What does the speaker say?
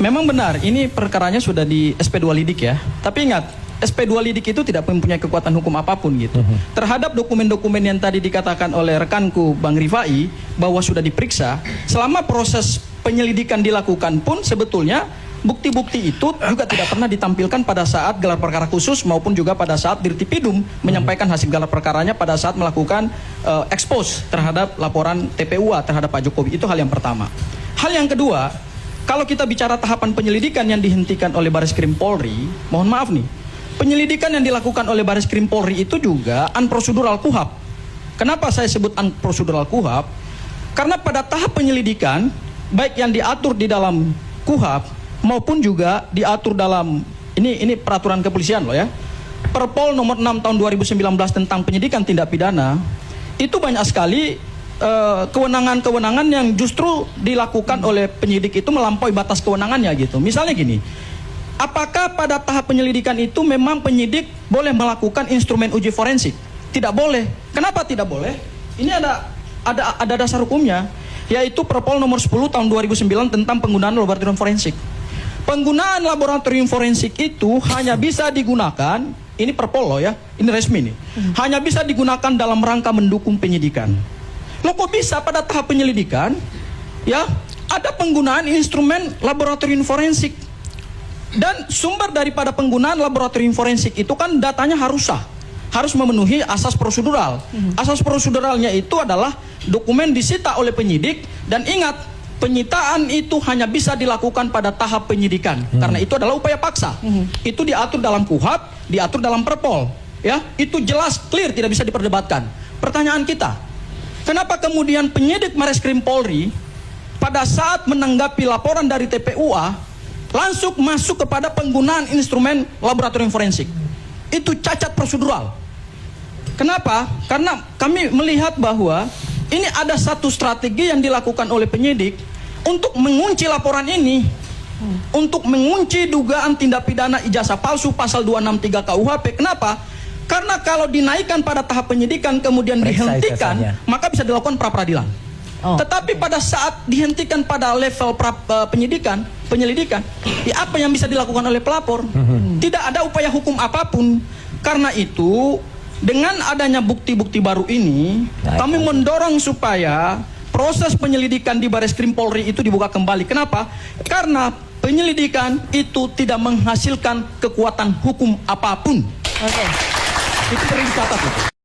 Memang benar, ini perkaranya sudah di SP2 Lidik ya. Tapi ingat, SP2 Lidik itu tidak mempunyai kekuatan hukum apapun gitu. Terhadap dokumen-dokumen yang tadi dikatakan oleh rekanku Bang Rifai bahwa sudah diperiksa, selama proses penyelidikan dilakukan pun sebetulnya bukti-bukti itu juga tidak pernah ditampilkan pada saat gelar perkara khusus maupun juga pada saat Dirtipidum menyampaikan hasil gelar perkaranya pada saat melakukan expose terhadap laporan TPUA terhadap Pak Jokowi. Itu hal yang pertama. Hal yang kedua, kalau kita bicara tahapan penyelidikan yang dihentikan oleh Bareskrim Polri, mohon maaf nih, penyelidikan yang dilakukan oleh Bareskrim Polri itu juga unprocedural KUHAP. Kenapa saya sebut unprocedural KUHAP? Karena pada tahap penyelidikan, baik yang diatur di dalam KUHAP maupun juga diatur dalam ini peraturan kepolisian loh ya. Perpol nomor 6 tahun 2019 tentang penyidikan tindak pidana itu banyak sekali kewenangan-kewenangan yang justru dilakukan oleh penyidik itu melampaui batas kewenangannya gitu. Misalnya gini, apakah pada tahap penyelidikan itu memang penyidik boleh melakukan instrumen uji forensik? Tidak boleh. Kenapa tidak boleh? Ini ada dasar hukumnya, yaitu Perpol nomor 10 tahun 2009 tentang penggunaan laboratorium forensik. Penggunaan laboratorium forensik itu hanya bisa digunakan, ini Perpol loh ya, ini resmi nih, hanya bisa digunakan dalam rangka mendukung penyidikan. Loh kok bisa pada tahap penyelidikan, ya, ada penggunaan instrumen laboratorium forensik. Dan sumber daripada penggunaan laboratorium forensik itu kan datanya harus sah, harus memenuhi asas prosedural. Asas proseduralnya itu adalah dokumen disita oleh penyidik, dan ingat, penyitaan itu hanya bisa dilakukan pada tahap penyidikan, karena itu adalah upaya paksa. Itu diatur dalam KUHAP, diatur dalam Perpol, ya, itu jelas clear, tidak bisa diperdebatkan. Pertanyaan kita, kenapa kemudian penyidik Bareskrim Polri pada saat menanggapi laporan dari TPUA langsung masuk kepada penggunaan instrumen laboratorium forensik? Itu cacat prosedural. Kenapa? Karena kami melihat bahwa ini ada satu strategi yang dilakukan oleh penyidik untuk mengunci laporan ini, untuk mengunci dugaan tindak pidana ijazah palsu pasal 263 KUHP. Kenapa? Karena kalau dinaikkan pada tahap penyidikan kemudian dihentikan, maka bisa dilakukan pra-peradilan. Tetapi pada saat dihentikan pada level penyelidikan, ya apa yang bisa dilakukan oleh pelapor? Tidak ada upaya hukum apapun. Karena itu, dengan adanya bukti-bukti baru ini, kami mendorong supaya proses penyelidikan di Bareskrim Polri itu dibuka kembali. Kenapa? Karena penyelidikan itu tidak menghasilkan kekuatan hukum apapun. Itu perlu dicatat.